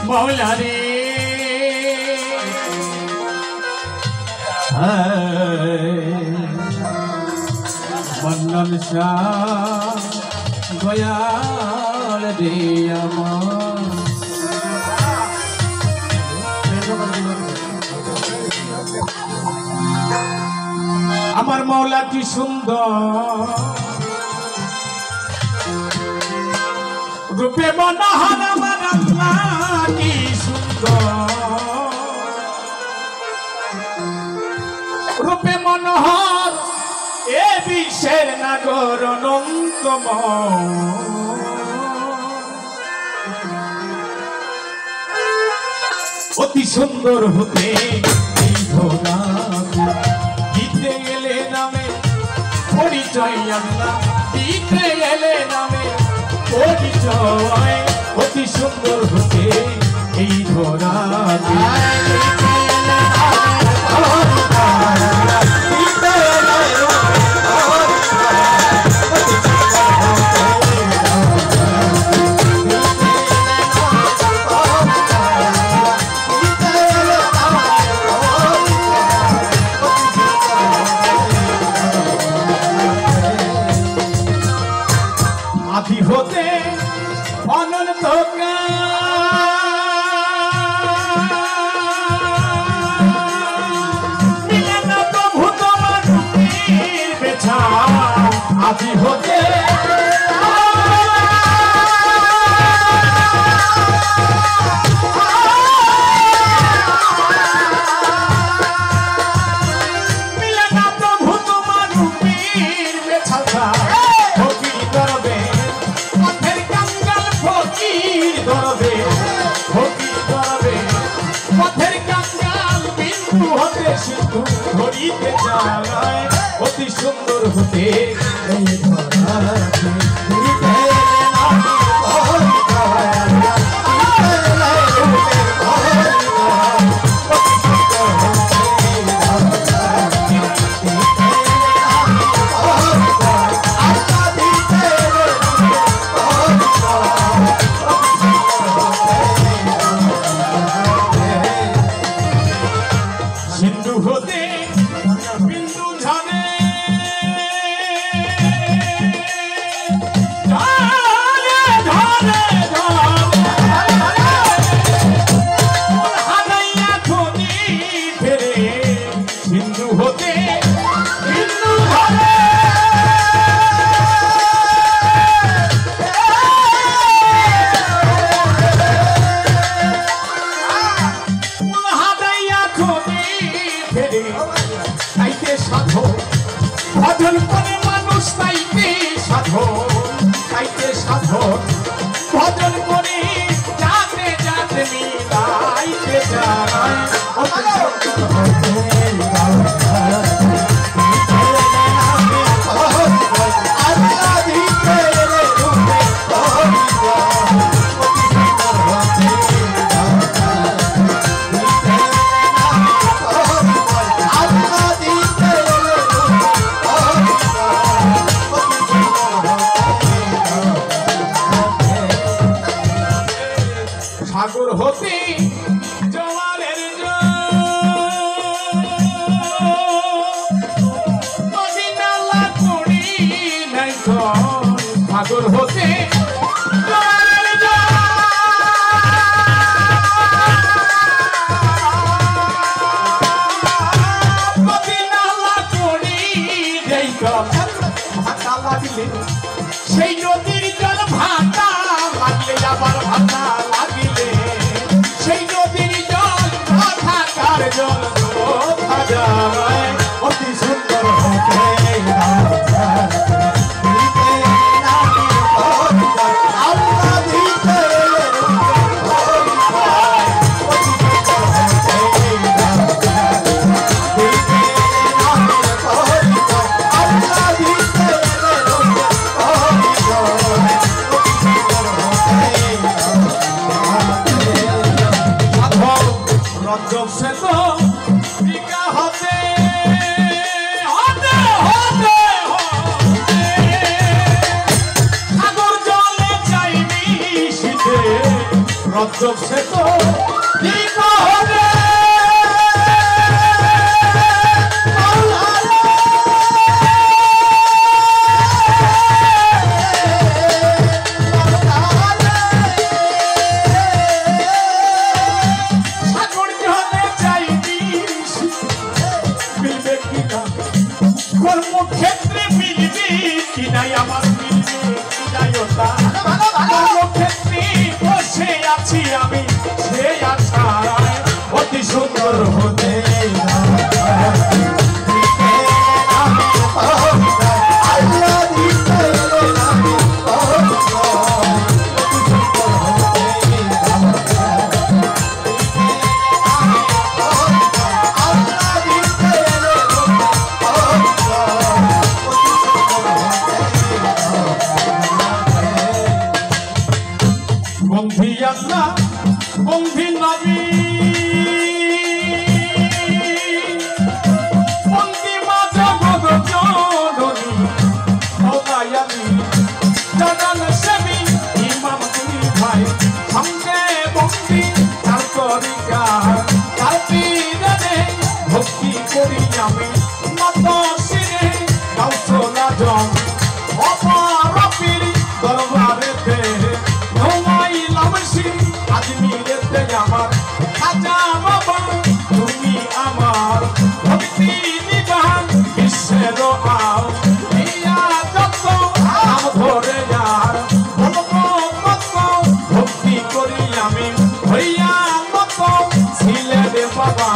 मौला रे मन्नन शाह दयाल रे আমার মৌলা কি সুন্দর রূপে মনোহর আমার আল্লাহ কি সুন্দর রূপে মনোহর এ বিশ্বের নাগর অনন্তময় অতি সুন্দর হতে এই ধরা দিতে গেলে নামে পরিচয় আল্লাহ দিতে গেলে নামে পরিচয় অতি সুন্দর হতে এই ধরা আদি হতে অনন্ত মিলন প্রভু তোমার রূপের বেছা আদি হতে মিলন প্রভু তোমার রূপের বেছা ধরিতে চালায় অতি সুন্দর হতে এই ধরাতে সিন্ধু হতে বিন্দু ঝরে হানাইয়া খনি ফেরে সিন্ধু হতে বিন্দু ঝরে তাইতে সাধন ভজন করে মানুষ তাইতে সাধন তাইতে সাধন ভজন করে যাতে যাতে মিলাইতে যায় সাগর হতে জোয়ারের নদী নালা করি নাই সাগর হতে নদী নালা করি যাই ভাতা লাগিলে সেই নদীর জল ভাতা লাগলে আবার ভাতা লাগিলে সেই নদীর জল ভাতাকার জল যায় অতি সুন্দর হতে রঞ্জক সে তো বিকা হতে হতে হতে সাগর জলে চাইবি শীতে মতলব সে তো ঠিক হবে কর্মক্ষেত্রে মিলবে কি নাই আমার মিলবে কি নাই ওটা কর্মক্ষেত্রে বসে আছি আমি সে আশায় অতি সুন্দর হতে বন্ধি আল্লাহ বন্ধি নবী বন্ধি মা জগৎ জননী মওলায়ালি জানাল সেবী ইমাম দুই ভাই সঙ্গে বন্ধি তার তরিকা তার পীরে ভক্তি করি আমি নত শিরে গাউসুল আজম অপার পীর দরবারেতে আজমিরেতে আমার খাজা বাবা তুমি আমার ভক্তি নিবান বিশ্বের আও ইয়া যত নাম ধরে যার বলবো কত ভক্তি করি আমি হইয়া মত ছিলে রে বাবা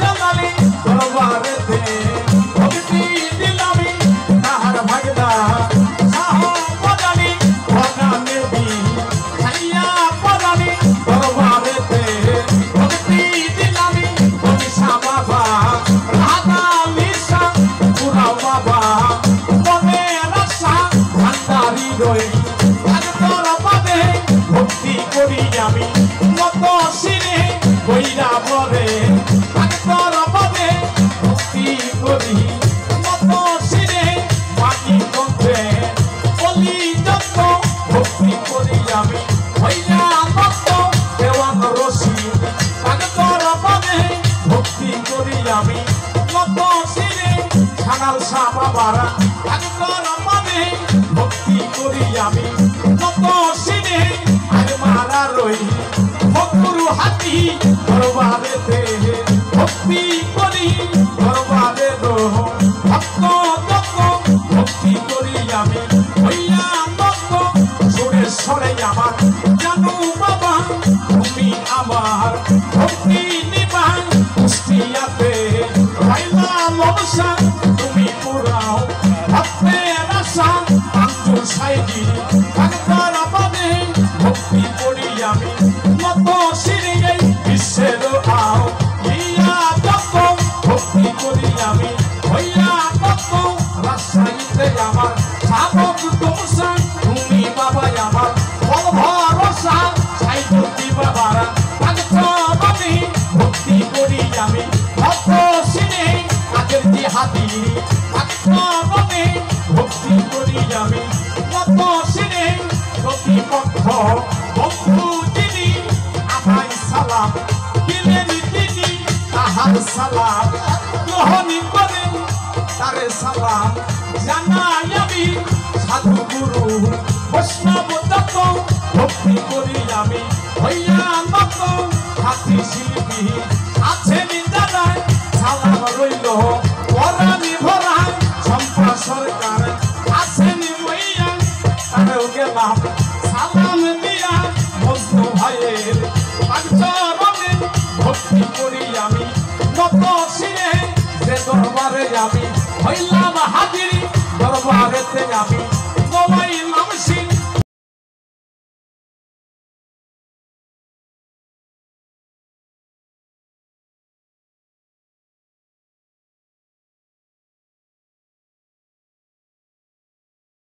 জানালি দরবারেতে ভক্তি দিলামি তাহার ভাগদা ভক্তি করি আমি মত শিরে কইরা বলে তোর পদে ভক্তি করি মত শিরে মাটি কণ্ঠে বলি যত ভক্তি করি আমি হইয়া মত দেওয়ান রশি তোর পদে ভক্তি করি আমি মত শিরে খানাল শাহ বাবারা তোর পদে ভক্তি করি আমি মত শিরে মারা রই ভক্তুরু হাতি দরবারেতে ভক্তি করি দরবারে ভক্ত যত ভক্তি করি আমি হইয়া ভক্ত সুরেশ্বরে আমার জানু বাবা তুমি আমার ভক্তি নিবান কুষ্টিয়াতে রাইলা লবসা তুমি পুরাও ভক্তের আশা আঞ্চল সাইডি ভক্তর পদে ভক্তি করি আমি মত শিরে বিশ্বের আও ইয়া যত ভক্তি করি আমি হইয়া তত রাজশাহীতে আমার সাবক তোমসা তুমি বাবা আমার বল ভরসা সাইদুদ্দি বাবারা ভক্তি ভক্তি করি আমি ভক্ত শিরে আগের জিহাদি ভক্তি ভক্তি করি আমি মত শিরে প্রতিপক্ষ বন্ধু যিনি আভাই সালাম দিলেন তিনি তাহার সালাম গ্রহণী করেন তারে সালাম জানাই আমি সাধু গুরু বৈষ্ণব দত্ত ভক্তি করি আমি হইয়া মত হাতি শিল্পী আছেন দাদায় সালাম রইল পরাণী ভরা সম্পা সরকার আছেন মইয়া তারেও গেলাম সালাম দিয়া মজনু ভাইয়ের পাঁচরণে ভক্তি করি আমি মত শিরে যে দরবারে আমি হইলাম হাজির দরবারেতে আমি